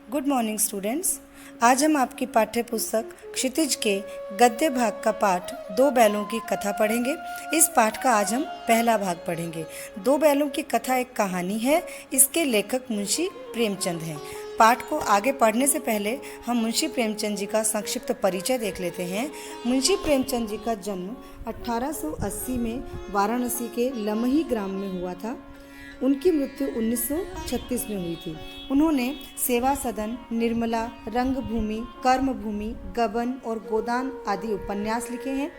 Good morning students. आज हम आपकी पाठ्य पुस्तक क्षितिज के गद्य भाग का पाठ दो बैलों की कथा पढ़ेंगे। इस पाठ का आज हम पहला भाग पढ़ेंगे। दो बैलों की कथा एक कहानी है। इसके लेखक मुंशी प्रेमचंद हैं। पाठ को आगे पढ़ने से पहले हम मुंशी प्रेमचंद जी का संक्षिप्त परिचय देख लेते हैं। मुंशी प्रेमचंद जी का जन्म 1880 में वाराणसी के लमही ग्राम में हुआ था। उनकी मृत्यु 1936 में हुई थी। उन्होंने सेवा सदन, निर्मला, रंगभूमि, कर्मभूमि, गबन और गोदान आदि उपन्यास लिखे हैं।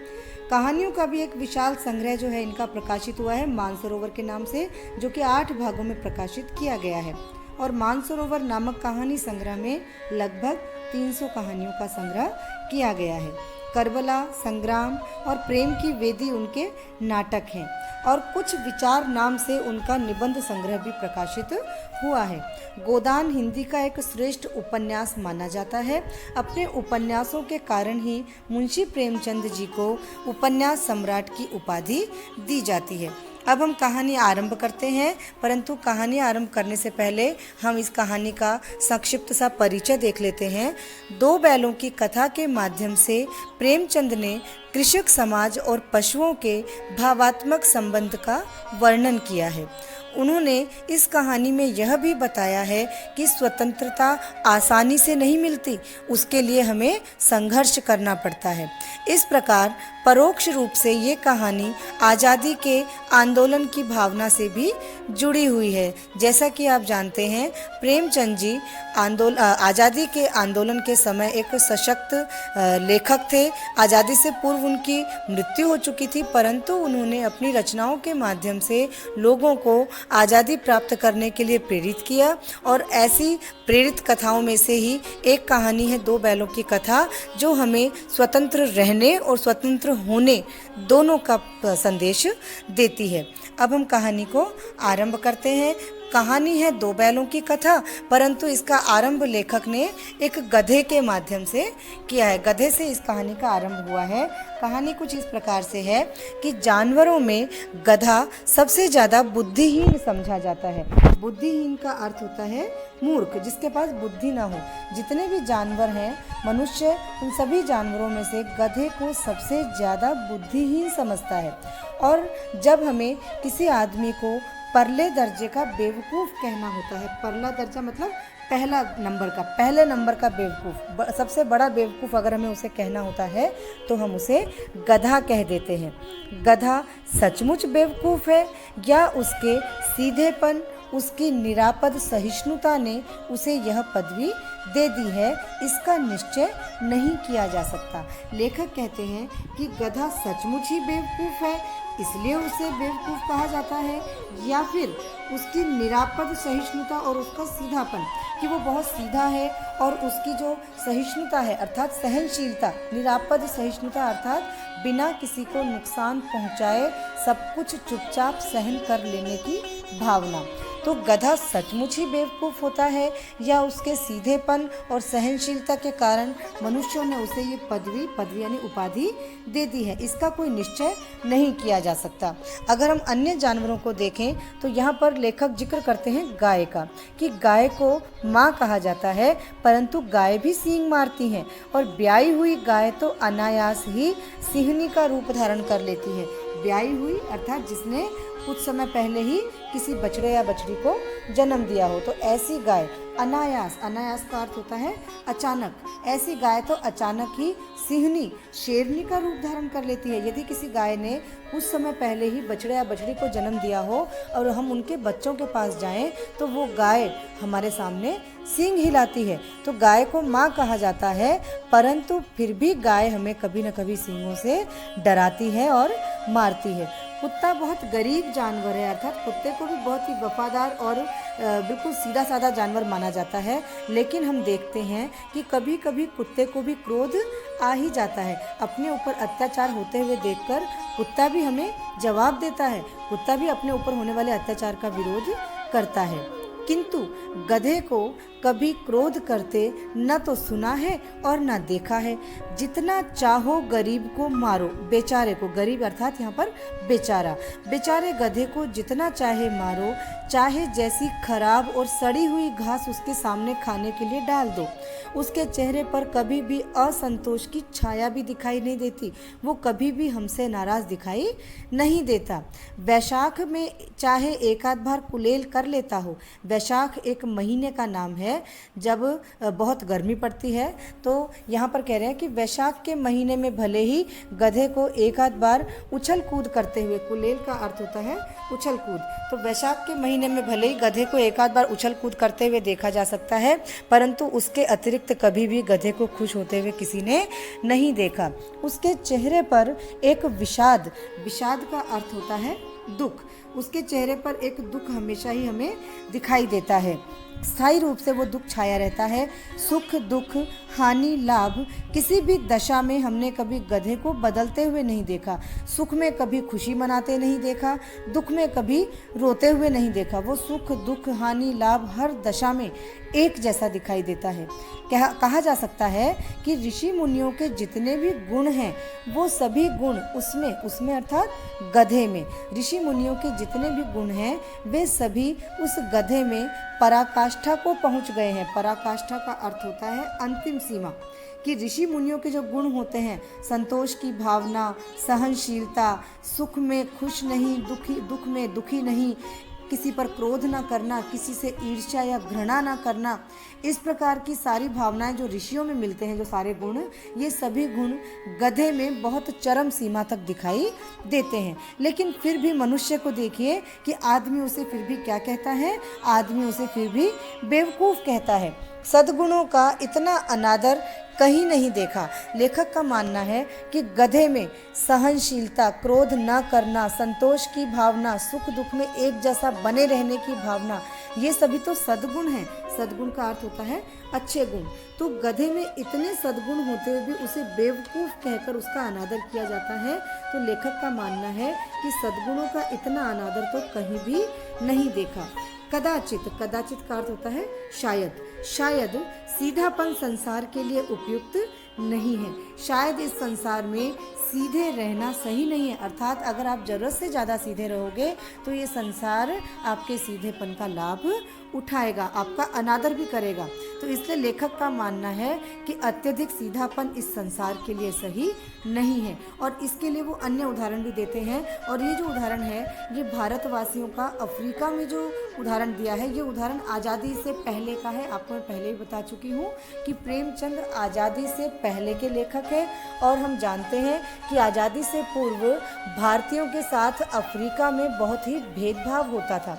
कहानियों का भी एक विशाल संग्रह जो है इनका प्रकाशित हुआ है मानसरोवर के नाम से, जो कि 8 भागों में प्रकाशित किया गया है। और मानसरोवर नामक कहानी संग्रह में लगभग 300 कहानियों का संग्रह किया गया है। करबला, संग्राम और प्रेम की वेदी उनके नाटक हैं और कुछ विचार नाम से उनका निबंध संग्रह भी प्रकाशित हुआ है। गोदान हिंदी का एक श्रेष्ठ उपन्यास माना जाता है। अपने उपन्यासों के कारण ही मुंशी प्रेमचंद जी को उपन्यास सम्राट की उपाधि दी जाती है। अब हम कहानी आरंभ करते हैं, परंतु कहानी आरंभ करने से पहले हम इस कहानी का संक्षिप्त सा परिचय देख लेते हैं। दो बैलों की कथा के माध्यम से प्रेमचंद ने कृषक समाज और पशुओं के भावात्मक संबंध का वर्णन किया है। उन्होंने इस कहानी में यह भी बताया है कि स्वतंत्रता आसानी से नहीं मिलती, उसके लिए हमें संघर्ष करना पड़ता है। इस प्रकार परोक्ष रूप से ये कहानी आज़ादी के आंदोलन की भावना से भी जुड़ी हुई है। जैसा कि आप जानते हैं, प्रेमचंद जी आज़ादी के आंदोलन के समय एक सशक्त लेखक थे। आज़ादी से पूर्व उनकी मृत्यु हो चुकी थी, परंतु उन्होंने अपनी रचनाओं के माध्यम से लोगों को आज़ादी प्राप्त करने के लिए प्रेरित किया। और ऐसी प्रेरित कथाओं में से ही एक कहानी है दो बैलों की कथा, जो हमें स्वतंत्र रहने और स्वतंत्र होने दोनों का संदेश देती है। अब हम कहानी को आरंभ करते हैं। कहानी है दो बैलों की कथा, परंतु इसका आरंभ लेखक ने एक गधे के माध्यम से किया है। गधे से इस कहानी का आरंभ हुआ है। कहानी कुछ इस प्रकार से है कि जानवरों में गधा सबसे ज़्यादा बुद्धिहीन समझा जाता है। बुद्धिहीन का अर्थ होता है मूर्ख, जिसके पास बुद्धि ना हो। जितने भी जानवर हैं, मनुष्य उन सभी जानवरों में से गधे को सबसे ज़्यादा बुद्धिहीन समझता है। और जब हमें किसी आदमी को परले दर्जे का बेवकूफ़ कहना होता है, परला दर्जा मतलब पहले नंबर का बेवकूफ़, सबसे बड़ा बेवकूफ़ अगर हमें उसे कहना होता है तो हम उसे गधा कह देते हैं। गधा सचमुच बेवकूफ़ है या उसके सीधेपन, उसकी निरापद सहिष्णुता ने उसे यह पदवी दे दी है, इसका निश्चय नहीं किया जा सकता। लेखक कहते हैं कि गधा सचमुच ही बेवकूफ़ है, इसलिए उसे बेवकूफ़ कहा जाता है, या फिर उसकी निरापद सहिष्णुता और उसका सीधापन, कि वो बहुत सीधा है और उसकी जो सहिष्णुता है अर्थात सहनशीलता, निरापद सहिष्णुता अर्थात बिना किसी को नुकसान पहुंचाए सब कुछ चुपचाप सहन कर लेने की भावना। तो गधा सचमुच ही बेवकूफ़ होता है या उसके सीधेपन और सहनशीलता के कारण मनुष्यों ने उसे ये पदवी यानी उपाधि दे दी है, इसका कोई निश्चय नहीं किया जा सकता। अगर हम अन्य जानवरों को देखें तो यहाँ पर लेखक जिक्र करते हैं गाय का, कि गाय को माँ कहा जाता है, परंतु गाय भी सींग मारती हैं और ब्याई हुई गाय तो अनायास ही सिंहनी का रूप धारण कर लेती है। ब्याई हुई अर्थात जिसने कुछ समय पहले ही किसी बछड़े या बछड़ी को जन्म दिया हो, तो ऐसी गाय अनायास का अर्थ होता है अचानक, ऐसी गाय तो अचानक ही सिंहनी, शेरनी का रूप धारण कर लेती है। यदि किसी गाय ने कुछ समय पहले ही बछड़े या बछड़ी को जन्म दिया हो और हम उनके बच्चों के पास जाएं तो वो गाय हमारे सामने सींग हिलाती है, तो गाय को माँ कहा जाता है, परंतु फिर भी गाय हमें कभी न कभी सींगों से डराती है और मारती है। कुत्ता बहुत गरीब जानवर है, अर्थात कुत्ते को भी बहुत ही वफादार और बिल्कुल सीधा साधा जानवर माना जाता है, लेकिन हम देखते हैं कि कभी कभी कुत्ते को भी क्रोध आ ही जाता है। अपने ऊपर अत्याचार होते हुए देखकर कुत्ता भी हमें जवाब देता है, कुत्ता भी अपने ऊपर होने वाले अत्याचार का विरोध करता है। किंतु गधे को कभी क्रोध करते न तो सुना है और न देखा है। जितना चाहो गरीब को मारो, बेचारे को, गरीब अर्थात यहाँ पर बेचारा, बेचारे गधे को जितना चाहे मारो, चाहे जैसी खराब और सड़ी हुई घास उसके सामने खाने के लिए डाल दो, उसके चेहरे पर कभी भी असंतोष की छाया भी दिखाई नहीं देती, वो कभी भी हमसे नाराज दिखाई नहीं देता। वैशाख में चाहे एक आध बार कुलेल कर लेता हो, वैशाख एक महीने का नाम है जब बहुत गर्मी पड़ती है, तो यहाँ पर कह रहे हैं कि वैशाख के महीने में भले ही गधे को एक आध बार उछल कूद करते हुए, कुलेल का अर्थ होता है उछल कूद, तो वैशाख के महीने में भले ही गधे को एक आध बार उछल कूद करते हुए देखा जा सकता है, परंतु उसके अतिरिक्त कभी भी गधे को खुश होते हुए किसी ने नहीं देखा। उसके चेहरे पर एक विषाद, विषाद का अर्थ होता है दुख, उसके चेहरे पर एक दुख हमेशा ही हमें दिखाई देता है, स्थायी रूप से वो दुख छाया रहता है। सुख दुख हानि लाभ किसी भी दशा में हमने कभी गधे को बदलते हुए नहीं देखा, सुख में कभी खुशी मनाते नहीं देखा, दुख में कभी रोते हुए नहीं देखा, वो सुख दुख हानि लाभ हर दशा में एक जैसा दिखाई देता है। कहा जा सकता है कि ऋषि मुनियों के जितने भी गुण हैं वो सभी गुण उसमें अर्थात गधे में, ऋषि मुनियों के जितने भी गुण हैं वे सभी उस गधे में पराकाष्ठा को पहुंच गए हैं। पराकाष्ठा का अर्थ होता है अंतिम सीमा, कि ऋषि मुनियों के जो गुण होते हैं, संतोष की भावना, सहनशीलता, सुख में खुश नहीं, दुख में दुखी नहीं, किसी पर क्रोध ना करना, किसी से ईर्ष्या या घृणा ना करना, इस प्रकार की सारी भावनाएं जो ऋषियों में मिलते हैं, जो सारे गुण, ये सभी गुण गधे में बहुत चरम सीमा तक दिखाई देते हैं। लेकिन फिर भी मनुष्य को देखिए कि आदमी उसे फिर भी क्या कहता है, आदमी उसे फिर भी बेवकूफ़ कहता है। सद्गुणों का इतना अनादर कहीं नहीं देखा। लेखक का मानना है कि गधे में सहनशीलता, क्रोध न करना, संतोष की भावना, सुख दुख में एक जैसा बने रहने की भावना, ये सभी तो सद्गुण हैं। सद्गुण का अर्थ होता है अच्छे गुण। तो गधे में इतने सद्गुण होते हुए भी उसे बेवकूफ़ कहकर उसका अनादर किया जाता है। तो लेखक का मानना है कि सद्गुणों का इतना अनादर तो कहीं भी नहीं देखा। कदाचित, कदाचित का अर्थ होता है शायद, शायद सीधापन संसार के लिए उपयुक्त नहीं है, शायद इस संसार में सीधे रहना सही नहीं है, अर्थात अगर आप ज़रूरत से ज़्यादा सीधे रहोगे तो ये संसार आपके सीधेपन का लाभ उठाएगा, आपका अनादर भी करेगा। तो इसलिए लेखक का मानना है कि अत्यधिक सीधापन इस संसार के लिए सही नहीं है। और इसके लिए वो अन्य उदाहरण भी देते हैं, और ये जो उदाहरण है ये भारतवासियों का अफ्रीका में जो उदाहरण दिया है, ये उदाहरण आज़ादी से पहले का है। आपको मैं पहले ही बता चुकी हूँ कि प्रेमचंद आज़ादी से पहले के लेखक हैं, और हम जानते हैं कि आज़ादी से पूर्व भारतीयों के साथ अफ्रीका में बहुत ही भेदभाव होता था।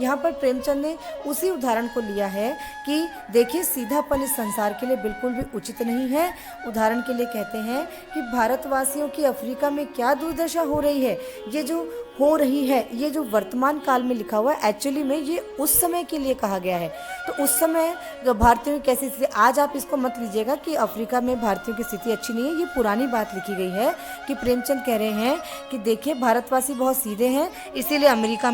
यहाँ पर प्रेमचंद ने उसी उदाहरण को लिया है कि देखिए सीधापन इस संसार के लिए बिल्कुल भी उचित नहीं है। उदाहरण के लिए कहते हैं कि भारतवासियों की अफ्रीका में क्या दुर्दशा हो रही है, ये जो हो रही है, ये जो वर्तमान काल में लिखा हुआ है, एक्चुअली में ये उस समय के लिए कहा गया है। तो उस समय भारतीयों की कैसी स्थिति, आज आप इसको मत लीजिएगा कि अफ्रीका में भारतीयों की स्थिति अच्छी नहीं है, ये पुरानी बात लिखी गई है कि प्रेमचंद कह रहे हैं कि देखिए भारतवासी बहुत सीधे हैं, इसीलिए अफ्रीका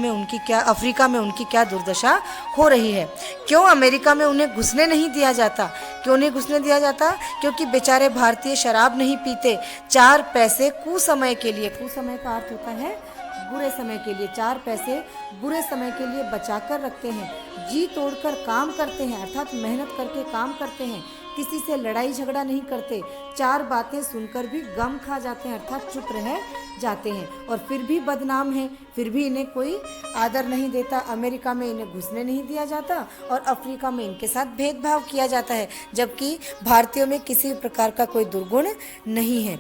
में उनकी क्या दुर्दशा हो रही है। क्यों अमेरिका में उन्हें घुसने नहीं दिया जाता? क्यों नहीं घुसने दिया जाता? क्योंकि बेचारे भारतीय शराब नहीं पीते, 4 पैसे कुसमय के लिए, कुसमय का अर्थ होता है बुरे समय के लिए, 4 पैसे बुरे समय के लिए बचा कर रखते हैं, जी तोड़कर काम करते हैं, अर्थात मेहनत करके काम करते हैं, किसी से लड़ाई झगड़ा नहीं करते, 4 बातें सुनकर भी गम खा जाते हैं, अर्थात चुप रह जाते हैं, और फिर भी बदनाम हैं, फिर भी इन्हें कोई आदर नहीं देता। अमेरिका में इन्हें घुसने नहीं दिया जाता और अफ्रीका में इनके साथ भेदभाव किया जाता है, जबकि भारतीयों में किसी प्रकार का कोई दुर्गुण नहीं है,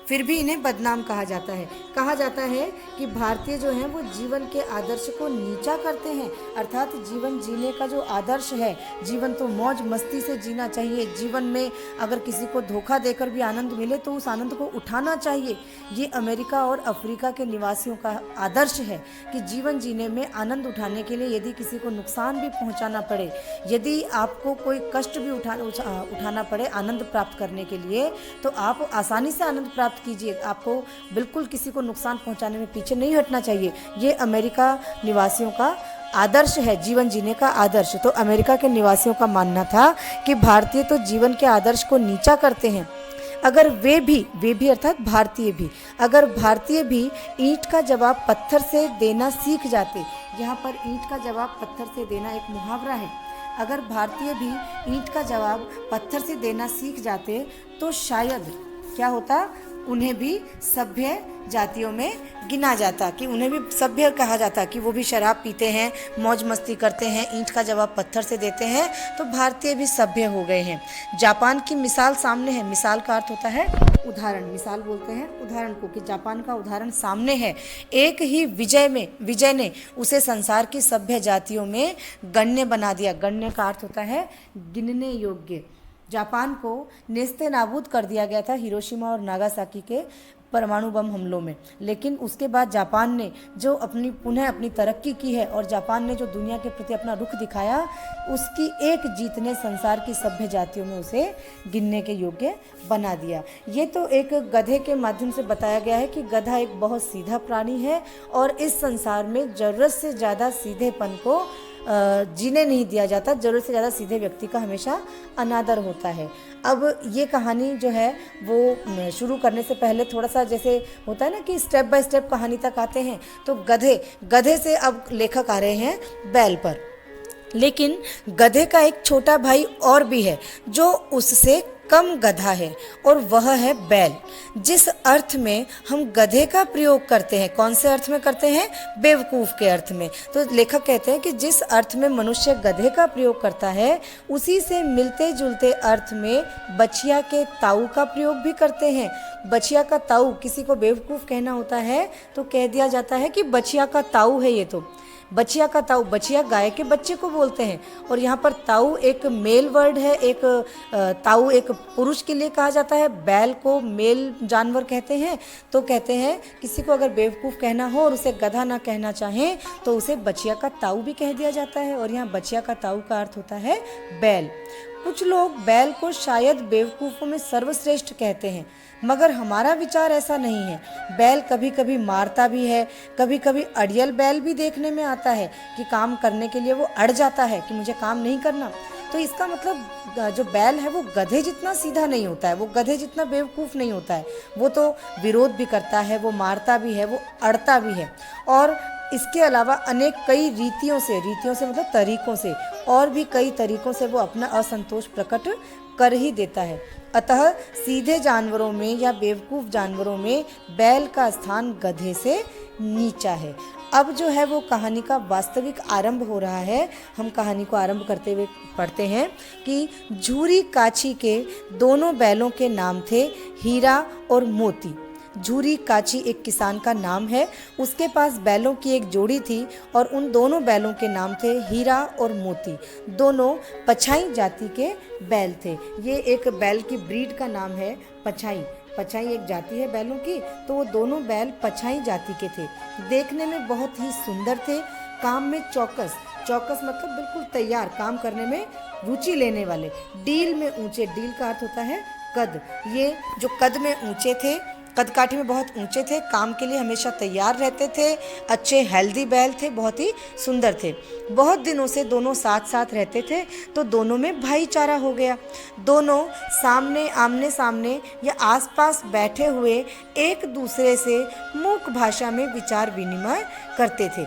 फिर भी इन्हें बदनाम कहा जाता है। कहा जाता है कि भारतीय जो हैं वो जीवन के आदर्श को नीचा करते हैं, अर्थात जीवन जीने का जो आदर्श है, जीवन तो मौज मस्ती से जीना चाहिए, जीवन में अगर किसी को धोखा देकर भी आनंद मिले तो उस आनंद को उठाना चाहिए। ये अमेरिका और अफ्रीका के निवासियों का आदर्श है कि जीवन जीने में आनंद उठाने के लिए यदि किसी को नुकसान भी पहुँचाना पड़े, यदि आपको कोई कष्ट भी उठाना पड़े आनंद प्राप्त करने के लिए, तो आप आसानी से आनंद प्राप्त कीजिए, आपको बिल्कुल किसी को नुकसान पहुंचाने में पीछे नहीं हटना चाहिए। ये अमेरिका निवासियों का आदर्श है, जीवन जीने का आदर्श, तो अमेरिका के निवासियों का मानना था कि भारतीय तो जीवन के आदर्श को नीचा करते हैं। अगर वे भी अर्थात भारतीय भी, अगर भारतीय भी ईंट का जवाब पत्थर से देना सीख जाते, यहाँ पर ईंट का जवाब पत्थर से देना एक मुहावरा है, अगर भारतीय भी ईंट का जवाब पत्थर से देना सीख जाते तो शायद क्या होता, उन्हें भी सभ्य जातियों में गिना जाता, कि उन्हें भी सभ्य कहा जाता, कि वो भी शराब पीते हैं, मौज मस्ती करते हैं, ईंट का जवाब पत्थर से देते हैं, तो भारतीय भी सभ्य हो गए हैं। जापान की मिसाल सामने है, मिसाल का अर्थ होता है उदाहरण, मिसाल बोलते हैं उदाहरण को, कि जापान का उदाहरण सामने है। एक ही विजय ने उसे संसार की सभ्य जातियों में गण्य बना दिया। गण्य का अर्थ होता है गिनने योग्य। जापान को नेस्ते नाबूद कर दिया गया था हिरोशिमा और नागासाकी के परमाणु बम हमलों में, लेकिन उसके बाद जापान ने जो पुनः अपनी तरक्की की है और जापान ने जो दुनिया के प्रति अपना रुख दिखाया, उसकी एक जीत ने संसार की सभ्य जातियों में उसे गिनने के योग्य बना दिया। ये तो एक गधे के माध्यम से बताया गया है कि गधा एक बहुत सीधा प्राणी है और इस संसार में ज़रूरत से ज़्यादा सीधेपन को जीने नहीं दिया जाता, ज़रूरत से ज़्यादा सीधे व्यक्ति का हमेशा अनादर होता है। अब ये कहानी जो है वो शुरू करने से पहले थोड़ा सा जैसे होता है ना कि स्टेप बाय स्टेप कहानी तक आते हैं, तो गधे से अब लेखक आ रहे हैं बैल पर। लेकिन गधे का एक छोटा भाई और भी है जो उससे कम गधा है, और वह है बैल। जिस अर्थ में हम गधे का प्रयोग करते हैं, कौन से अर्थ में करते हैं? बेवकूफ़ के अर्थ में। तो लेखक कहते हैं कि जिस अर्थ में मनुष्य गधे का प्रयोग करता है, उसी से मिलते जुलते अर्थ में बछिया के ताऊ का प्रयोग भी करते हैं। बछिया का ताऊ, किसी को बेवकूफ़ कहना होता है तो कह दिया जाता है कि बछिया का ताऊ है ये तो। बछिया का ताऊ, बछिया गाय के बच्चे को बोलते हैं, और यहाँ पर ताऊ एक मेल वर्ड है, एक ताऊ एक पुरुष के लिए कहा जाता है, बैल को मेल जानवर कहते हैं। तो कहते हैं किसी को अगर बेवकूफ़ कहना हो और उसे गधा ना कहना चाहें तो उसे बछिया का ताऊ भी कह दिया जाता है, और यहाँ बछिया का ताऊ का अर्थ होता है बैल। कुछ लोग बैल को शायद बेवकूफ़ों में सर्वश्रेष्ठ कहते हैं, मगर हमारा विचार ऐसा नहीं है। बैल कभी कभी मारता भी है, कभी कभी अड़ियल बैल भी देखने में आता है कि काम करने के लिए वो अड़ जाता है कि मुझे काम नहीं करना। तो इसका मतलब जो बैल है वो गधे जितना सीधा नहीं होता है, वो गधे जितना बेवकूफ़ नहीं होता है। वो तो विरोध भी करता है, वो मारता भी है, वो अड़ता भी है, और इसके अलावा अनेक कई रीतियों से मतलब तरीकों से, और भी कई तरीकों से वो अपना असंतोष प्रकट कर ही देता है। अतः सीधे जानवरों में या बेवकूफ़ जानवरों में बैल का स्थान गधे से नीचा है। अब जो है वो कहानी का वास्तविक आरंभ हो रहा है। हम कहानी को आरंभ करते हुए पढ़ते हैं कि झूरी काची के दोनों बैलों के नाम थे हीरा और मोती। झूरी काची एक किसान का नाम है, उसके पास बैलों की एक जोड़ी थी और उन दोनों बैलों के नाम थे हीरा और मोती। दोनों पछाई जाति के बैल थे। ये एक बैल की ब्रीड का नाम है पछाई। पछाई एक जाति है बैलों की, तो वो दोनों बैल पछाई जाति के थे। देखने में बहुत ही सुंदर थे, काम में चौकस मतलब बिल्कुल तैयार, काम करने में रुचि लेने वाले, डील में ऊंचे, डील का अर्थ होता है कद। ये जो कद में ऊंचे थे, कद काठी में बहुत ऊंचे थे, काम के लिए हमेशा तैयार रहते थे, अच्छे हेल्दी बैल थे, बहुत ही सुंदर थे। बहुत दिनों से दोनों साथ साथ रहते थे, तो दोनों में भाईचारा हो गया। दोनों आमने सामने या आसपास बैठे हुए एक दूसरे से मूक भाषा में विचार विनिमय करते थे।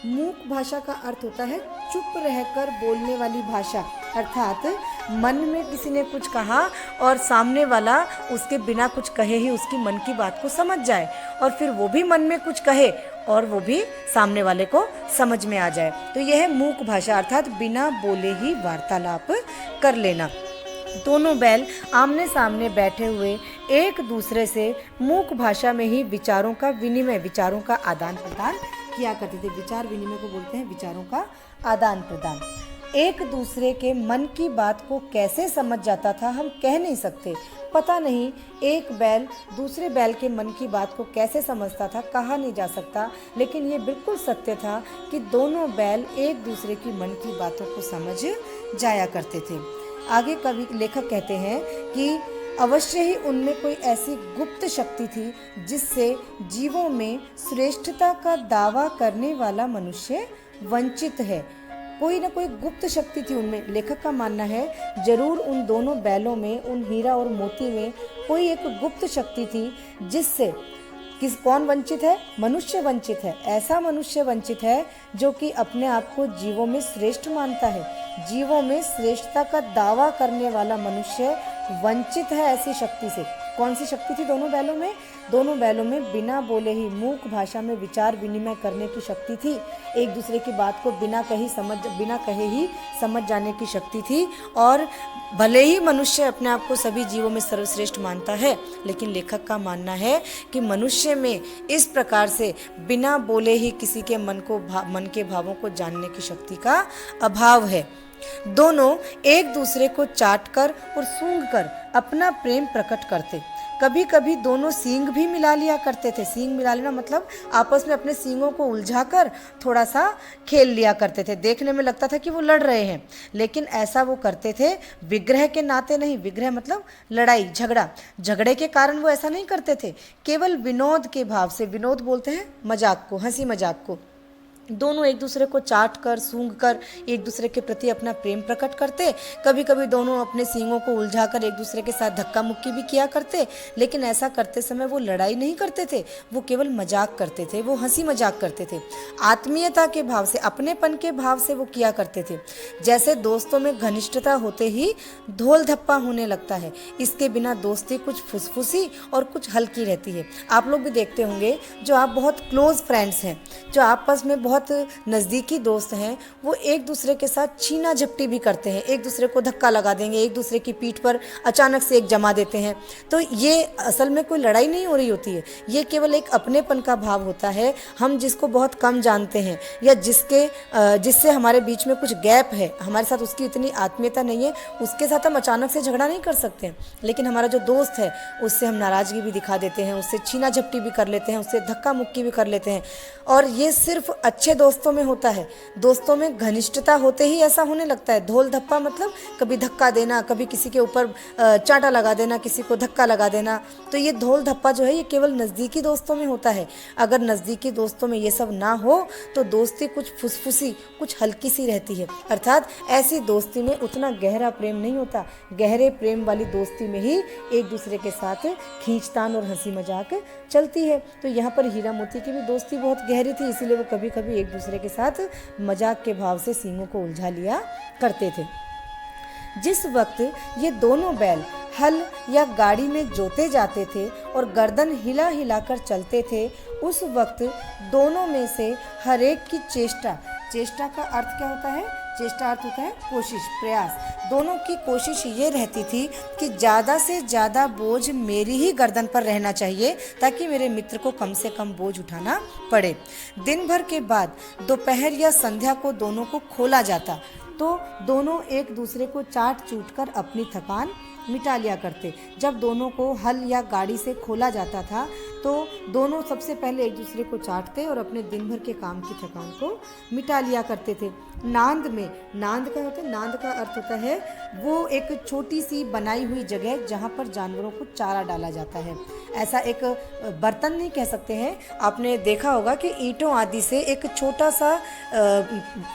मूक भाषा का अर्थ होता है चुप रहकर बोलने वाली भाषा, अर्थात मन में किसी ने कुछ कहा और सामने वाला उसके बिना कुछ कहे ही उसकी मन की बात को समझ जाए, और फिर वो भी मन में कुछ कहे और वो भी सामने वाले को समझ में आ जाए। तो यह है मूक भाषा, अर्थात बिना बोले ही वार्तालाप कर लेना। दोनों बैल आमने सामने बैठे हुए एक दूसरे से मूक भाषा में ही विचारों का विनिमय, विचारों का आदान प्रदान किया करते थे। विचार विनिमय को बोलते हैं विचारों का आदान प्रदान। एक दूसरे के मन की बात को कैसे समझ जाता था हम कह नहीं सकते। पता नहीं एक बैल दूसरे बैल के मन की बात को कैसे समझता था, कहा नहीं जा सकता, लेकिन ये बिल्कुल सत्य था कि दोनों बैल एक दूसरे की मन की बातों को समझ जाया करते थे। आगे कवि लेखक कहते हैं कि अवश्य ही उनमें कोई ऐसी गुप्त शक्ति थी जिससे जीवों में श्रेष्ठता का दावा करने वाला मनुष्य वंचित है। कोई ना कोई गुप्त शक्ति थी उनमें। लेखक का मानना है जरूर उन दोनों बैलों में, उन हीरा और मोती में कोई एक गुप्त शक्ति थी जिससे कौन वंचित है? मनुष्य वंचित है। ऐसा मनुष्य वंचित है जो कि अपने आप को जीवों में श्रेष्ठ मानता है। जीवों में श्रेष्ठता का दावा करने वाला मनुष्य वंचित है ऐसी शक्ति से। कौन सी शक्ति थी दोनों बैलों में? दोनों बैलों में बिना बोले ही मूक भाषा में विचार विनिमय करने की शक्ति थी। एक दूसरे की बात को बिना कहे ही समझ जाने की शक्ति थी। और भले ही मनुष्य अपने आप को सभी जीवों में सर्वश्रेष्ठ मानता है, लेकिन लेखक का मानना है कि मनुष्य में इस प्रकार से बिना बोले ही किसी के मन के भावों को जानने की शक्ति का अभाव है। दोनों एक दूसरे को चाटकर और सूंघकर अपना प्रेम प्रकट करते। कभी कभी दोनों सींग भी मिला लिया करते थे। सींग मिला लेना मतलब आपस में अपने सींगों को उलझाकर थोड़ा सा खेल लिया करते थे। देखने में लगता था कि वो लड़ रहे हैं, लेकिन ऐसा वो करते थे विग्रह के नाते नहीं। विग्रह मतलब लड़ाई झगड़े के कारण वो ऐसा नहीं करते थे, केवल विनोद के भाव से। विनोद बोलते हैं मजाक को, हंसी मजाक को। दोनों एक दूसरे को चाट कर सूंघ कर एक दूसरे के प्रति अपना प्रेम प्रकट करते। कभी कभी दोनों अपने सींगों को उलझाकर एक दूसरे के साथ धक्का मुक्की भी किया करते, लेकिन ऐसा करते समय वो लड़ाई नहीं करते थे, वो केवल मजाक करते थे, वो हंसी मजाक करते थे। आत्मीयता के भाव से, अपनेपन के भाव से वो किया करते थे। जैसे दोस्तों में घनिष्ठता होते ही धोल धप्पा होने लगता है, इसके बिना दोस्ती कुछ फुसफुसी और कुछ हल्की रहती है। आप लोग भी देखते होंगे जो आप बहुत क्लोज फ्रेंड्स हैं, जो आपस में बहुत नज़दीकी दोस्त हैं, वो एक दूसरे के साथ छीना झपटी भी करते हैं। एक दूसरे को धक्का लगा देंगे, एक दूसरे की पीठ पर अचानक से एक जमा देते हैं। तो ये असल में कोई लड़ाई नहीं हो रही होती है, ये केवल एक अपनेपन का भाव होता है। हम जिसको बहुत कम जानते हैं या जिससे हमारे बीच में कुछ गैप है, हमारे साथ उसकी इतनी आत्मीयता नहीं है, उसके साथ हम अचानक से झगड़ा नहीं कर सकते हैं। लेकिन हमारा जो दोस्त है उससे हम नाराज़गी भी दिखा देते हैं, उससे छीना झपटी भी कर लेते हैं, उससे धक्का मुक्की भी कर लेते हैं। और ये सिर्फ अच्छे दोस्तों में होता है। दोस्तों में घनिष्ठता होते ही ऐसा होने लगता है। धोल धप्पा मतलब कभी धक्का देना, कभी किसी के ऊपर चांटा लगा देना, किसी को धक्का लगा देना। तो ये धोल धप्पा जो है ये केवल नज़दीकी दोस्तों में होता है। अगर नज़दीकी दोस्तों में ये सब ना हो तो दोस्ती कुछ फुसफुसी, कुछ हल्की सी रहती है। अर्थात ऐसी दोस्ती में उतना गहरा प्रेम नहीं होता। गहरे प्रेम वाली दोस्ती में ही एक दूसरे के साथ खींचतान और हंसी मजाक चलती है। तो यहाँ पर हीरा मोती की भी दोस्ती बहुत गहरी थी, इसीलिए वो कभी कभी एक दूसरे के साथ मजाक के भाव से सींगों को उलझा लिया करते थे। जिस वक्त ये दोनों बैल हल या गाड़ी में जोते जाते थे और गर्दन हिला हिलाकर चलते थे, उस वक्त दोनों में से हर एक की चेष्टा का अर्थ क्या होता है? चेष्टा अर्थ होता है कोशिश, प्रयास। दोनों की कोशिश ये रहती थी कि ज़्यादा से ज़्यादा बोझ मेरी ही गर्दन पर रहना चाहिए, ताकि मेरे मित्र को कम से कम बोझ उठाना पड़े। दिन भर के बाद दोपहर या संध्या को दोनों को खोला जाता तो दोनों एक दूसरे को चाट चूट कर अपनी थकान मिटा लिया करते। जब दोनों को हल या गाड़ी से खोला जाता था तो दोनों सबसे पहले एक दूसरे को चाटते और अपने दिन भर के काम की थकान को मिटा लिया करते थे। नांद का अर्थ होता है वो एक छोटी सी बनाई हुई जगह जहाँ पर जानवरों को चारा डाला जाता है। ऐसा एक बर्तन नहीं कह सकते हैं। आपने देखा होगा कि ईंटों आदि से एक छोटा सा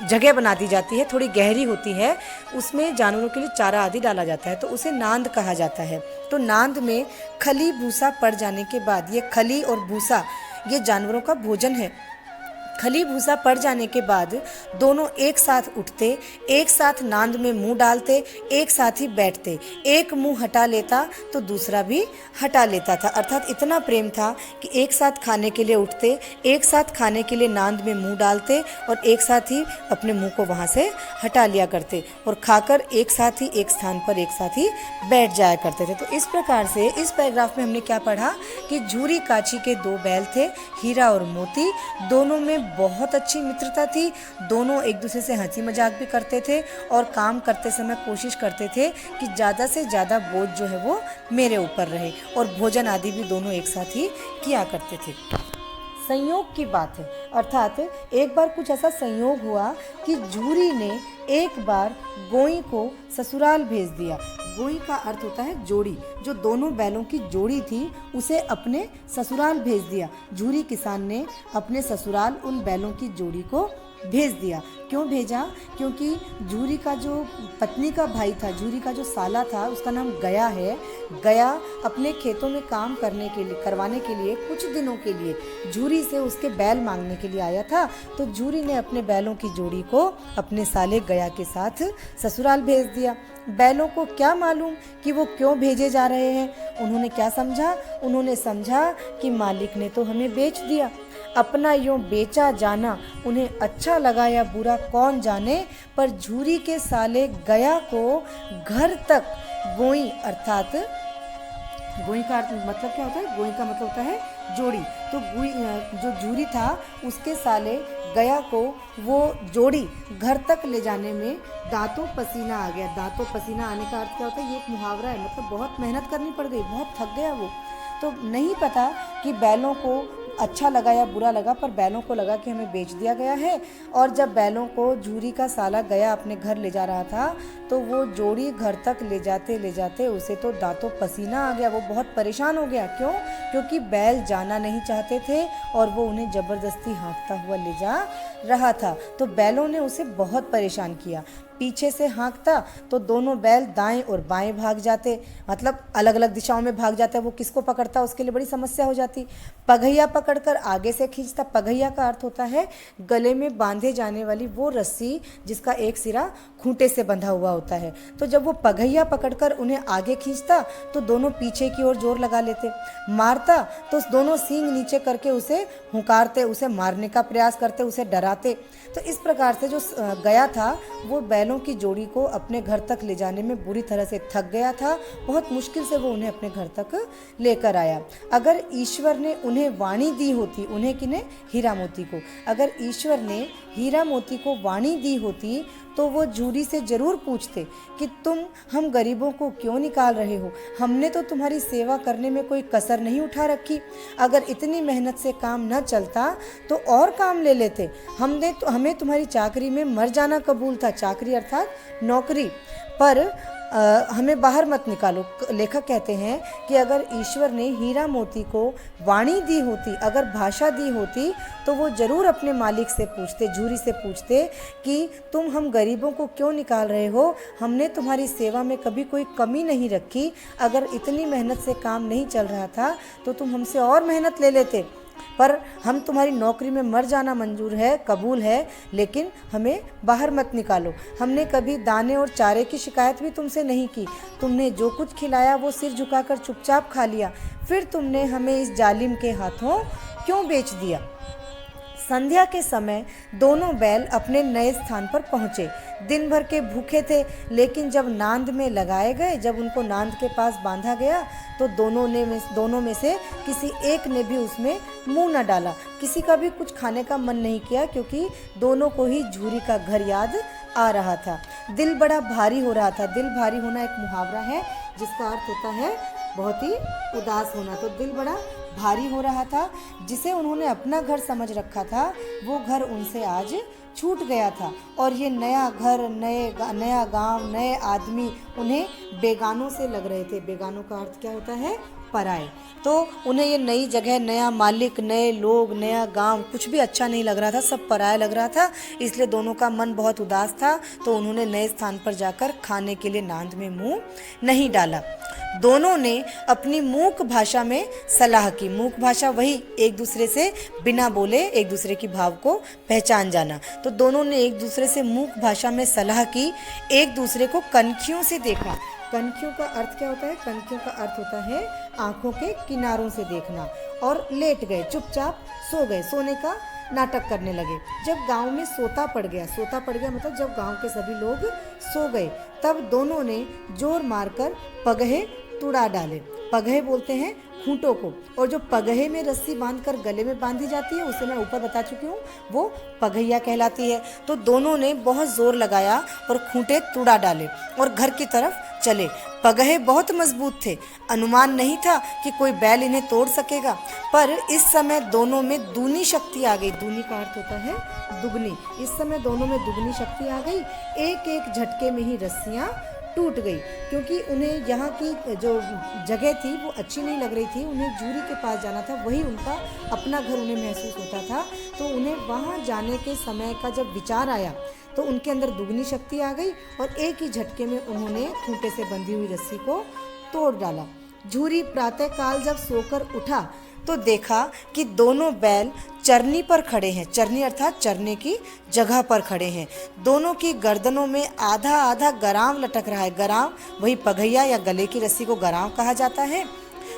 जगह बना दी जाती है, थोड़ी गहरी होती है, उसमें जानवरों के लिए चारा आदि डाला जाता है, तो उसे नांद कहा जाता है। तो नांद में खली भूसा पड़ जाने के बाद, ये खली और भूसा ये जानवरों का भोजन है। खली भूसा पड़ जाने के बाद दोनों एक साथ उठते, एक साथ नांद में मुंह डालते, एक साथ ही बैठते। एक मुंह हटा लेता तो दूसरा भी हटा लेता था। अर्थात इतना प्रेम था कि एक साथ खाने के लिए उठते, एक साथ खाने के लिए नांद में मुंह डालते और एक साथ ही अपने मुंह को वहाँ से हटा लिया करते और खाकर एक साथ ही एक स्थान पर एक साथ ही बैठ जाया करते थे। तो इस प्रकार से इस पैराग्राफ में हमने क्या पढ़ा कि झूरी काची के दो बैल थे, हीरा और मोती। दोनों में बहुत अच्छी मित्रता थी। दोनों एक दूसरे से हंसी मजाक भी करते थे और काम करते समय कोशिश करते थे कि ज़्यादा से ज़्यादा बोझ जो है वो मेरे ऊपर रहे, और भोजन आदि भी दोनों एक साथ ही किया करते थे। संयोग की बात है, अर्थात एक बार कुछ ऐसा संयोग हुआ कि झूरी ने एक बार गोई को ससुराल भेज दिया। गोई का अर्थ होता है जोड़ी। जो दोनों बैलों की जोड़ी थी उसे अपने ससुराल भेज दिया। झूरी किसान ने अपने ससुराल उन बैलों की जोड़ी को भेज दिया। क्यों भेजा? क्योंकि झूरी का जो पत्नी का भाई था, झूरी का जो साला था, उसका नाम गया है। गया अपने खेतों में काम करवाने के लिए कुछ दिनों के लिए झूरी से उसके बैल मांगने के लिए आया था। तो झूरी ने अपने बैलों की जोड़ी को अपने साले गया के साथ ससुराल भेज दिया। बैलों को क्या मालूम कि वो क्यों भेजे जा रहे हैं। उन्होंने क्या समझा? उन्होंने समझा कि मालिक ने तो हमें बेच दिया। अपना यूं बेचा जाना उन्हें अच्छा लगा या बुरा कौन जाने, पर झूरी के साले गया को घर तक गोई, अर्थात गोई का मतलब क्या होता है? गोई का मतलब होता है जोड़ी। तो जो झूरी था उसके साले गया को वो जोड़ी घर तक ले जाने में दांतों पसीना आ गया। दांतों पसीना आने का अर्थ क्या होता है? ये एक मुहावरा है, मतलब बहुत मेहनत करनी पड़ गई, बहुत थक गया वो। तो नहीं पता कि बैलों को अच्छा लगा या बुरा लगा, पर बैलों को लगा कि हमें बेच दिया गया है। और जब बैलों को झूरी का साला गया अपने घर ले जा रहा था, तो वो जोड़ी घर तक ले जाते उसे तो दांतों पसीना आ गया। वो बहुत परेशान हो गया। क्यों? क्योंकि बैल जाना नहीं चाहते थे और वो उन्हें ज़बरदस्ती हाँकता हुआ ले जा रहा था। तो बैलों ने उसे बहुत परेशान किया। पीछे से हाँकता तो दोनों बैल दाएं और बाएं भाग जाते, मतलब अलग अलग दिशाओं में भाग जाता। वो किसको पकड़ता, उसके लिए बड़ी समस्या हो जाती। पगहिया पकड़कर आगे से खींचता। पगहिया का अर्थ होता है गले में बांधे जाने वाली वो रस्सी जिसका एक सिरा खूंटे से बंधा हुआ होता है। तो जब वो पगहिया पकड़कर उन्हें आगे खींचता तो दोनों पीछे की ओर जोर लगा लेते। मारता तो दोनों सींग नीचे करके उसे हुंकारते, उसे मारने का प्रयास करते, उसे डराते। तो इस प्रकार से जो गया था वो बैलों की जोड़ी को अपने घर तक ले जाने में बुरी तरह से थक गया था। बहुत मुश्किल से वो उन्हें अपने घर तक लेकर आया। अगर ईश्वर ने उन्हें वाणी दी होती, उन्हें किन्हें? हीरा मोती को। अगर ईश्वर ने हीरा मोती को वाणी दी होती तो वो झूरी से जरूर पूछते कि तुम हम गरीबों को क्यों निकाल रहे हो? हमने तो तुम्हारी सेवा करने में कोई कसर नहीं उठा रखी। अगर इतनी मेहनत से काम न चलता तो और काम ले लेते। हमें तुम्हारी चाकरी में मर जाना कबूल था। चाकरी अर्थात नौकरी, पर हमें बाहर मत निकालो। लेखक कहते हैं कि अगर ईश्वर ने हीरा मोती को वाणी दी होती, अगर भाषा दी होती, तो वो ज़रूर अपने मालिक से पूछते, झूरी से पूछते कि तुम हम गरीबों को क्यों निकाल रहे हो? हमने तुम्हारी सेवा में कभी कोई कमी नहीं रखी। अगर इतनी मेहनत से काम नहीं चल रहा था तो तुम हमसे और मेहनत ले लेते, पर हम तुम्हारी नौकरी में मर जाना मंजूर है, कबूल है, लेकिन हमें बाहर मत निकालो। हमने कभी दाने और चारे की शिकायत भी तुमसे नहीं की। तुमने जो कुछ खिलाया वो सिर झुकाकर चुपचाप खा लिया। फिर तुमने हमें इस जालिम के हाथों क्यों बेच दिया? संध्या के समय दोनों बैल अपने नए स्थान पर पहुँचे। दिन भर के भूखे थे, लेकिन जब नांद में लगाए गए, जब उनको नांद के पास बांधा गया, तो दोनों में से किसी एक ने भी उसमें मुंह न डाला। किसी का भी कुछ खाने का मन नहीं किया, क्योंकि दोनों को ही झूरी का घर याद आ रहा था। दिल बड़ा भारी हो रहा था। दिल भारी होना एक मुहावरा है जिसका अर्थ होता है बहुत ही उदास होना। तो दिल बड़ा भारी हो रहा था। जिसे उन्होंने अपना घर समझ रखा था वो घर उनसे आज छूट गया था, और ये नया घर, नया गांव, नए आदमी उन्हें बेगानों से लग रहे थे। बेगानों का अर्थ क्या होता है? पराए। तो उन्हें ये नई जगह, नया मालिक, नए लोग, नया गांव कुछ भी अच्छा नहीं लग रहा था, सब पराया लग रहा था। इसलिए दोनों का मन बहुत उदास था। तो उन्होंने नए स्थान पर जाकर खाने के लिए नांद में मुंह नहीं डाला। दोनों ने अपनी मूक भाषा में सलाह की। मूक भाषा वही एक दूसरे से बिना बोले एक दूसरे की भाव को पहचान जाना। तो दोनों ने एक दूसरे से मूक भाषा में सलाह की। एक दूसरे को कनखियों से देखा। कनखियों का अर्थ क्या होता है? कनखियों का अर्थ होता है आंखों के किनारों से देखना। और लेट गए, चुपचाप सो गए, सोने का नाटक करने लगे। जब गांव में सोता पड़ गया मतलब जब गांव के सभी लोग सो गए, तब दोनों ने जोर मारकर पगहे तुड़ा डाले। पगहे बोलते हैं खूंटों को, और जो पगहे में रस्सी बांधकर गले में बांधी जाती है उसे मैं ऊपर बता चुकी हूँ, वो पगहिया कहलाती है। तो दोनों ने बहुत जोर लगाया और खूंटे तुड़ा डाले और घर की तरफ चले। पगहे बहुत मजबूत थे। अनुमान नहीं था कि कोई बैल इन्हें तोड़ सकेगा, पर इस समय दोनों में दूनी शक्ति आ गई। दूनी का अर्थ होता है दुगनी। इस समय दोनों में दुगनी शक्ति आ गई। एक एक झटके में ही रस्सियाँ टूट गई, क्योंकि उन्हें यहाँ की जो जगह थी वो अच्छी नहीं लग रही थी। उन्हें झूरी के पास जाना था, वही उनका अपना घर उन्हें महसूस होता था। तो उन्हें वहाँ जाने के समय का जब विचार आया तो उनके अंदर दुगनी शक्ति आ गई और एक ही झटके में उन्होंने खूंटे से बंधी हुई रस्सी को तोड़ डाला। झूरी प्रातःकाल जब सोकर उठा तो देखा कि दोनों बैल चरनी पर खड़े हैं। चरनी अर्थात चरने की जगह पर खड़े हैं। दोनों की गर्दनों में आधा आधा गराम लटक रहा है। गराम वही पगैया या गले की रस्सी को गराम कहा जाता है।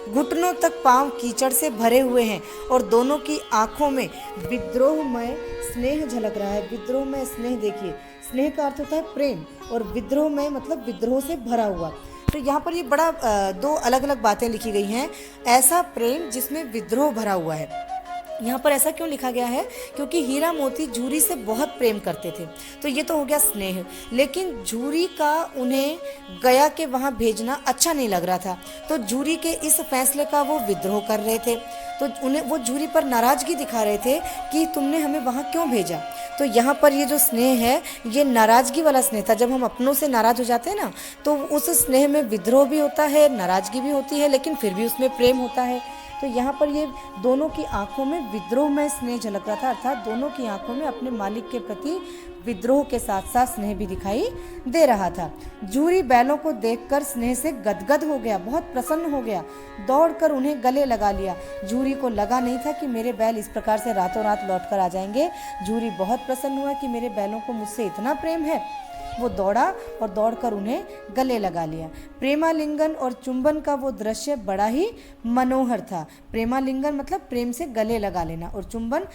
घुटनों तक पांव कीचड़ से भरे हुए हैं और दोनों की आंखों में विद्रोहमय स्नेह झलक रहा है। विद्रोहमय स्नेह, देखिए स्नेह का अर्थ होता है प्रेम और विद्रोहमय मतलब विद्रोह से भरा हुआ। तो यहाँ पर ये बड़ा दो अलग अलग बातें लिखी गई हैं। ऐसा प्रेम जिसमें विद्रोह भरा हुआ है। यहाँ पर ऐसा क्यों लिखा गया है? क्योंकि हीरा मोती झूरी से बहुत प्रेम करते थे। तो ये तो हो गया स्नेह, लेकिन झूरी का उन्हें गया के वहाँ भेजना अच्छा नहीं लग रहा था। तो झूरी के इस फैसले का वो विद्रोह कर रहे थे। तो उन्हें वो झूरी पर नाराजगी दिखा रहे थे कि तुमने हमें वहाँ क्यों भेजा। तो यहाँ पर ये जो स्नेह है ये नाराजगी वाला स्नेह था। जब हम अपनों से नाराज हो जाते हैं ना तो उस स्नेह में विद्रोह भी होता है, नाराजगी भी होती है, लेकिन फिर भी उसमें प्रेम होता है। तो यहाँ पर ये दोनों की आंखों में विद्रोह में स्नेह झलक रहा था, अर्थात दोनों की आंखों में अपने मालिक के प्रति विद्रोह के साथ साथ स्नेह भी दिखाई दे रहा था। झूरी बैलों को देखकर स्नेह से गदगद हो गया, बहुत प्रसन्न हो गया, दौड़कर उन्हें गले लगा लिया। झूरी को लगा नहीं था कि मेरे बैल इस प्रकार से रातों रात लौट कर आ जाएंगे। झूरी बहुत प्रसन्न हुआ कि मेरे बैलों को मुझसे इतना प्रेम है। वो दौड़ा और दौड़कर उन्हें गले लगा लिया। प्रेमालिंगन और चुंबन का वो दृश्य बड़ा ही मनोहर था। प्रेमालिंगन मतलब प्रेम से गले लगा लेना और चुंबन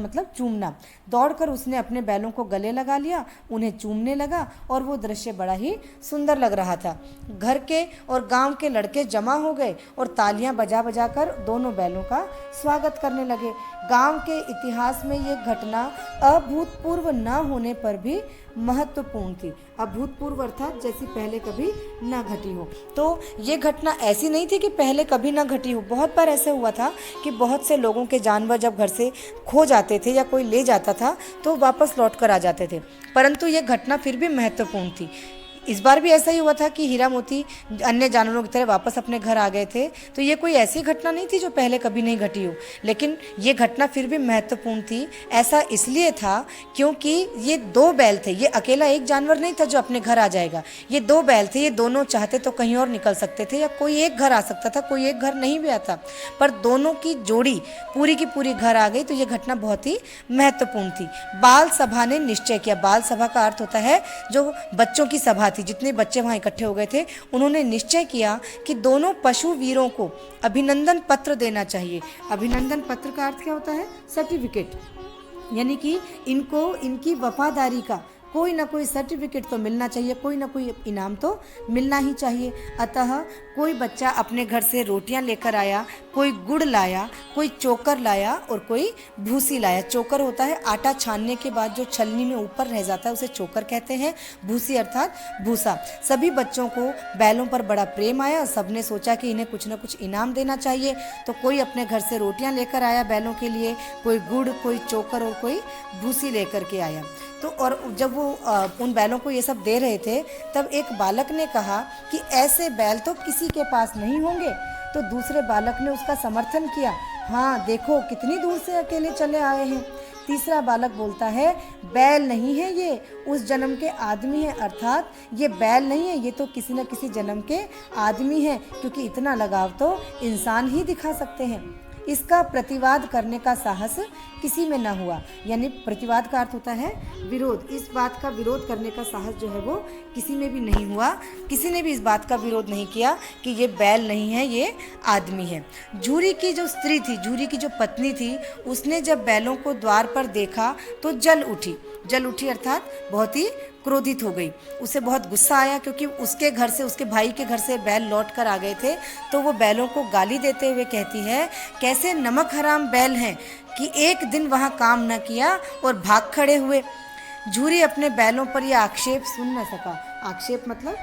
मतलब चूमना। दौड़कर उसने अपने बैलों को गले लगा लिया, उन्हें चूमने लगा और वो दृश्य बड़ा ही सुंदर लग रहा था। घर के और गांव के लड़के जमा हो गए और तालियां बजा बजा कर दोनों बैलों का स्वागत करने लगे। गांव के इतिहास में ये घटना अभूतपूर्व न होने पर भी महत्वपूर्ण थी। अभूतपूर्व अर्थात जैसी पहले कभी न घटी हो। तो ये घटना ऐसी नहीं थी कि पहले कभी न घटी हो। बहुत बार ऐसे हुआ था कि बहुत से लोगों के जानवर जब घर से खो जाते थे या कोई ले जाता था तो वापस लौट कर आ जाते थे, परंतु ये घटना फिर भी महत्वपूर्ण थी। इस बार भी ऐसा ही हुआ था कि हीरा मोती अन्य जानवरों की तरह वापस अपने घर आ गए थे। तो ये कोई ऐसी घटना नहीं थी जो पहले कभी नहीं घटी हो, लेकिन ये घटना फिर भी महत्वपूर्ण थी। ऐसा इसलिए था क्योंकि ये दो बैल थे, ये अकेला एक जानवर नहीं था जो अपने घर आ जाएगा। ये दो बैल थे, ये दोनों चाहते तो कहीं और निकल सकते थे या कोई एक घर आ सकता था, कोई एक घर नहीं भी आता, पर दोनों की जोड़ी पूरी की पूरी घर आ गई। तो ये घटना बहुत ही महत्वपूर्ण थी। बाल सभा ने निश्चय किया। बाल सभा का अर्थ होता है जो बच्चों की सभा, जितने बच्चे वहां इकट्ठे हो गए थे, उन्होंने निश्चय किया कि दोनों पशु वीरों को अभिनंदन पत्र देना चाहिए। अभिनंदन पत्र का अर्थ क्या होता है? सर्टिफिकेट, यानी कि इनको इनकी वफादारी का कोई ना कोई सर्टिफिकेट तो मिलना चाहिए, कोई ना कोई इनाम तो मिलना ही चाहिए। अतः कोई बच्चा अपने घर से रोटियां लेकर आया, कोई गुड़ लाया, कोई चोकर लाया और कोई भूसी लाया। चोकर होता है आटा छानने के बाद जो छलनी में ऊपर रह जाता है, उसे चोकर कहते हैं। भूसी अर्थात भूसा। सभी बच्चों को बैलों पर बड़ा प्रेम आया। सबने सोचा कि इन्हें कुछ ना कुछ इनाम देना चाहिए। तो कोई अपने घर से रोटियां लेकर आया बैलों के लिए, कोई गुड़, कोई चोकर और कोई भूसी लेकर के आया। तो और जब वो उन बैलों को ये सब दे रहे थे तब एक बालक ने कहा कि ऐसे बैल तो किसी के पास नहीं होंगे। तो दूसरे बालक ने उसका समर्थन किया, हाँ देखो कितनी दूर से अकेले चले आए हैं। तीसरा बालक बोलता है, बैल नहीं है ये, उस जन्म के आदमी है, अर्थात ये बैल नहीं है, ये तो किसी न किसी जन्म के आदमी है, क्योंकि इतना लगाव तो इंसान ही दिखा सकते हैं। इसका प्रतिवाद करने का साहस किसी में न हुआ। यानी प्रतिवाद का अर्थ होता है विरोध। इस बात का विरोध करने का साहस जो है वो किसी में भी नहीं हुआ। किसी ने भी इस बात का विरोध नहीं किया कि ये बैल नहीं है, ये आदमी है। झूरी की जो स्त्री थी, झूरी की जो पत्नी थी, उसने जब बैलों को द्वार पर देखा तो जल उठी अर्थात बहुत ही क्रोधित हो गई। उसे बहुत गुस्सा आया क्योंकि उसके घर से, उसके भाई के घर से बैल लौट कर आ गए थे। तो वो बैलों को गाली देते हुए कहती है, कैसे नमक हराम बैल हैं कि एक दिन वहाँ काम न किया और भाग खड़े हुए। झूरी अपने बैलों पर यह आक्षेप सुन न सका। आक्षेप मतलब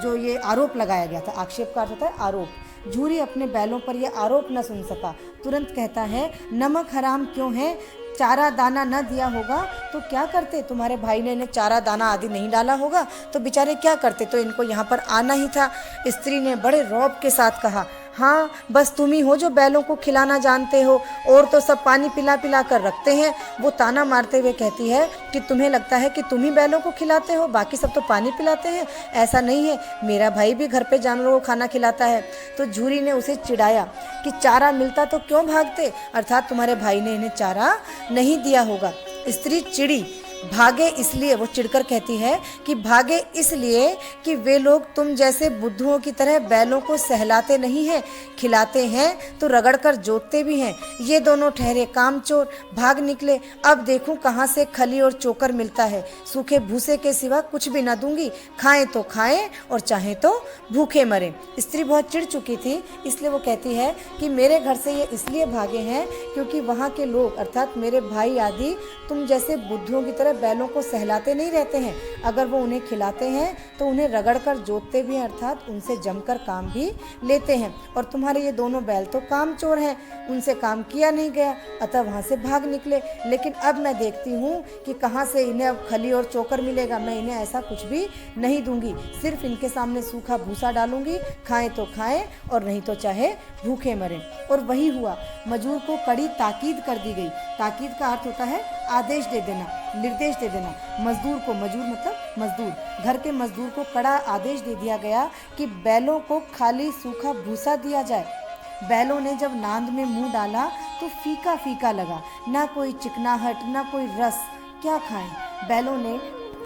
जो ये आरोप लगाया गया था, आक्षेप का अर्थ होता है आरोप। झूरी अपने बैलों पर यह आरोप न सुन सका। तुरंत कहता है, नमक हराम क्यों है चारा दाना न दिया होगा तो क्या करते, तुम्हारे भाई ने इन्हें चारा दाना आदि नहीं डाला होगा तो बेचारे क्या करते, तो इनको यहाँ पर आना ही था। स्त्री ने बड़े रौब के साथ कहा, हाँ बस तुम ही हो जो बैलों को खिलाना जानते हो, और तो सब पानी पिला पिला कर रखते हैं। वो ताना मारते हुए कहती है कि तुम्हें लगता है कि तुम ही बैलों को खिलाते हो, बाकी सब तो पानी पिलाते हैं। ऐसा नहीं है, मेरा भाई भी घर पे जानवरों को खाना खिलाता है। तो झूरी ने उसे चिढ़ाया कि चारा मिलता तो क्यों भागते, अर्थात तुम्हारे भाई ने इन्हें चारा नहीं दिया होगा। स्त्री चिड़ी, भागे इसलिए, वो चिढ़कर कहती है कि भागे इसलिए कि वे लोग तुम जैसे बुद्धुओं की तरह बैलों को सहलाते नहीं हैं, खिलाते हैं तो रगड़कर जोतते भी हैं। ये दोनों ठहरे कामचोर, भाग निकले। अब देखूं कहाँ से खली और चोकर मिलता है, सूखे भूसे के सिवा कुछ भी न दूंगी, खाएं तो खाएं और चाहें तो भूखे मरें। स्त्री बहुत चिढ़ चुकी थी, इसलिए वो कहती है कि मेरे घर से ये इसलिए भागे हैं क्योंकि वहाँ के लोग अर्थात मेरे भाई आदि तुम जैसे बुद्धुओं की तरह बैलों को सहलाते नहीं रहते हैं। अगर वो उन्हें खिलाते हैं तो उन्हें रगड़कर जोतते भी हैं, अर्थात उनसे जमकर काम भी लेते हैं। और तुम्हारे ये दोनों बैल तो कामचोर हैं, उनसे काम किया नहीं गया, अतः वहाँ से भाग निकले। लेकिन अब मैं देखती हूँ कि कहाँ से इन्हें अब खली और चोकर मिलेगा। मैं इन्हें ऐसा कुछ भी नहीं दूंगी, सिर्फ इनके सामने सूखा भूसा डालूंगी, खाएं तो खाएं और नहीं तो चाहे भूखे मरें। और वही हुआ, मजूर को कड़ी ताकीद कर दी गई। ताकीद का अर्थ होता है आदेश दे देना, निर्देश दे देना। मजदूर को, मजूर मतलब मजदूर, घर के मजदूर को कड़ा आदेश दे दिया गया कि बैलों को खाली सूखा भूसा दिया जाए। बैलों ने जब नांद में मुंह डाला तो फीका फीका लगा, ना कोई चिकनाहट ना कोई रस, क्या खाएं। बैलों ने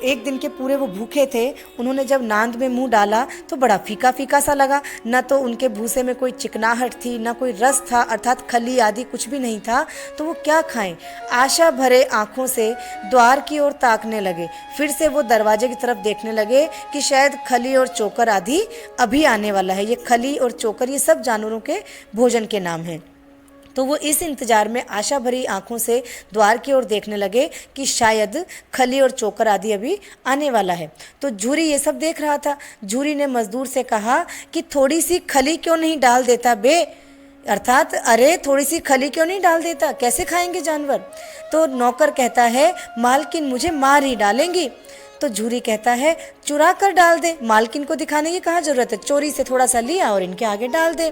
एक दिन के पूरे वो भूखे थे, उन्होंने जब नांद में मुंह डाला तो बड़ा फीका फीका सा लगा, न तो उनके भूसे में कोई चिकनाहट थी, न कोई रस था, अर्थात खली आदि कुछ भी नहीं था। तो वो क्या खाएं। आशा भरे आंखों से द्वार की ओर ताकने लगे। फिर से वो दरवाजे की तरफ देखने लगे कि शायद खली और चोकर आदि अभी आने वाला है। ये खली और चोकर ये सब जानवरों के भोजन के नाम हैं। तो वो इस इंतजार में आशा भरी आंखों से द्वार की ओर देखने लगे कि शायद खली और चोकर आदि अभी आने वाला है। तो झूरी ये सब देख रहा था। झूरी ने मजदूर से कहा कि थोड़ी सी खली क्यों नहीं डाल देता बे, अर्थात अरे थोड़ी सी खली क्यों नहीं डाल देता, कैसे खाएंगे जानवर। तो नौकर कहता है मालकिन मुझे मार ही डालेंगी। तो झूरी कहता है चुरा कर डाल दे, मालकिन को दिखाने की कहाँ जरूरत है, चोरी से थोड़ा सा लिया और इनके आगे डाल दे।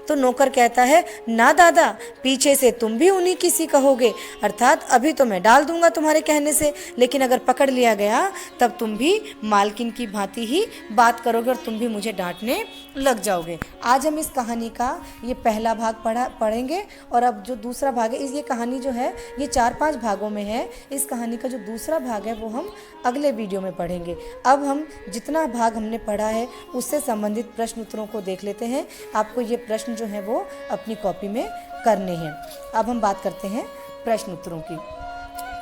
तो नौकर कहता है ना दादा, पीछे से तुम भी उन्हीं किसी कहोगे, अर्थात अभी तो मैं डाल दूंगा तुम्हारे कहने से, लेकिन अगर पकड़ लिया गया तब तुम भी मालकिन की भांति ही बात करोगे और तुम भी मुझे डांटने लग जाओगे। आज हम इस कहानी का ये पहला भाग पढ़ेंगे और अब जो दूसरा भाग है, ये कहानी जो है ये 4-5 भागों में है। इस कहानी का जो दूसरा भाग है वो हम अगले वीडियो में पढ़ेंगे। अब हम जितना भाग हमने पढ़ा है उससे संबंधित प्रश्न उत्तरों को देख लेते हैं। आपको ये प्रश्न जो है वो अपनी कॉपी में करने हैं। अब हम बात करते हैं प्रश्न उत्तरों की।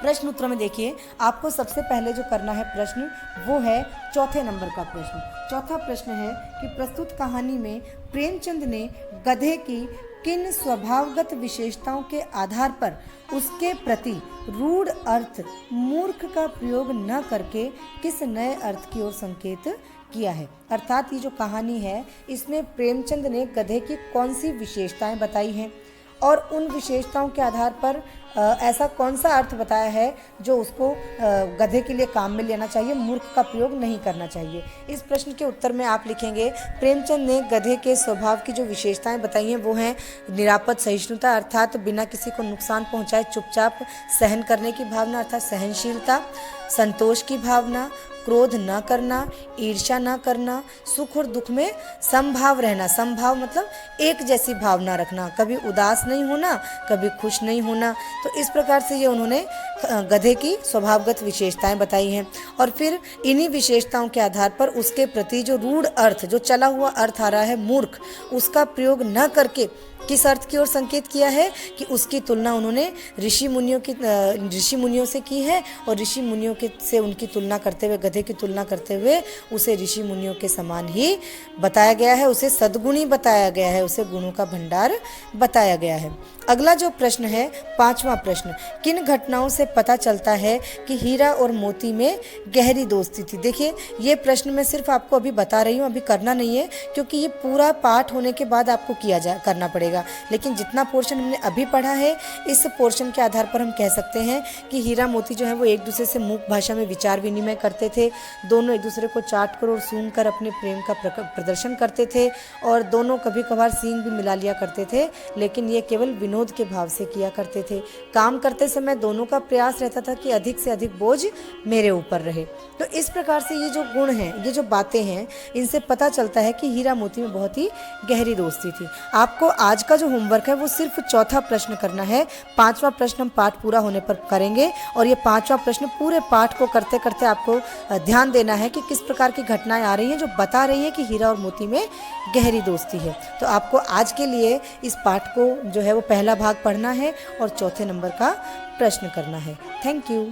प्रश्न उत्तरों में देखिए, आपको सबसे पहले जो करना है प्रश्न वो है चौथे नंबर का प्रश्न। चौथा प्रश्न है कि प्रस्तुत कहानी में प्रेमचंद ने गधे की किन स्वभावगत विशेषताओं के आधार पर उसके प्रति रूढ़ अर्थ मूर्ख का प्रयोग न करके किस नए अर्थ की ओर संकेत किया है। अर्थात ये जो कहानी है इसमें प्रेमचंद ने गधे की कौन सी विशेषताएं बताई हैं और उन विशेषताओं के आधार पर ऐसा कौन सा अर्थ बताया है जो उसको गधे के लिए काम में लेना चाहिए, मूर्ख का प्रयोग नहीं करना चाहिए। इस प्रश्न के उत्तर में आप लिखेंगे प्रेमचंद ने गधे के स्वभाव की जो विशेषताएं बताई हैं वो हैं निरापद सहिष्णुता, अर्थात बिना किसी को नुकसान पहुंचाए चुपचाप सहन करने की भावना अर्थात सहनशीलता, संतोष की भावना, क्रोध न करना, ईर्ष्या न करना, सुख और दुख में समभाव रहना। समभाव मतलब एक जैसी भावना रखना, कभी उदास नहीं होना, कभी खुश नहीं होना। तो इस प्रकार से ये उन्होंने गधे की स्वभावगत विशेषताएं बताई हैं। और फिर इन्हीं विशेषताओं के आधार पर उसके प्रति जो रूढ़ अर्थ, जो चला हुआ अर्थ आ रहा है मूर्ख, उसका प्रयोग न करके किस अर्थ की ओर संकेत किया है कि उसकी तुलना उन्होंने ऋषि मुनियों से की है और ऋषि मुनियों के से उनकी तुलना करते हुए, गधे की तुलना करते हुए उसे ऋषि मुनियों के समान ही बताया गया है, उसे सद्गुणी बताया गया है, उसे गुणों का भंडार बताया गया है। अगला जो प्रश्न है 5वां प्रश्न, किन घटनाओं से पता चलता है कि हीरा और मोती में गहरी दोस्ती थी। देखिए ये प्रश्न मैं सिर्फ आपको अभी बता रही हूँ, अभी करना नहीं है क्योंकि ये पूरा पाठ होने के बाद आपको करना पड़ेगा। लेकिन जितना पोर्शन हमने अभी पढ़ा है, इस पोर्शन के आधार पर हम कह सकते हैं कि हीरा मोती जो है वो एक दूसरे से मूक भाषा में विचार विनिमय करते थे। दोनों एक दूसरे को चाट कर और सूंघ कर अपने प्रेम का प्रदर्शन करते थे और दोनों कभी कभार सींग भी मिला लिया करते थे, लेकिन ये केवल विनोद के भाव से किया करते थे। काम करते समय दोनों का प्रयास रहता था कि अधिक से अधिक बोझ मेरे ऊपर रहे। तो इस प्रकार से ये जो गुण हैं, ये जो बातें हैं, इनसे पता चलता है कि हीरा मोती में बहुत ही गहरी दोस्ती थी। आपको आज का जो होमवर्क है वो सिर्फ चौथा प्रश्न करना है। 5वां प्रश्न हम पाठ पूरा होने पर करेंगे और ये 5वां प्रश्न पूरे पाठ को करते करते आपको ध्यान देना है कि किस प्रकार की घटनाएं आ रही हैं जो बता रही है कि हीरा और मोती में गहरी दोस्ती है। तो आपको आज के लिए इस पाठ को जो है वो पहला भाग पढ़ना है और चौथे नंबर का प्रश्न करना है। Thank you.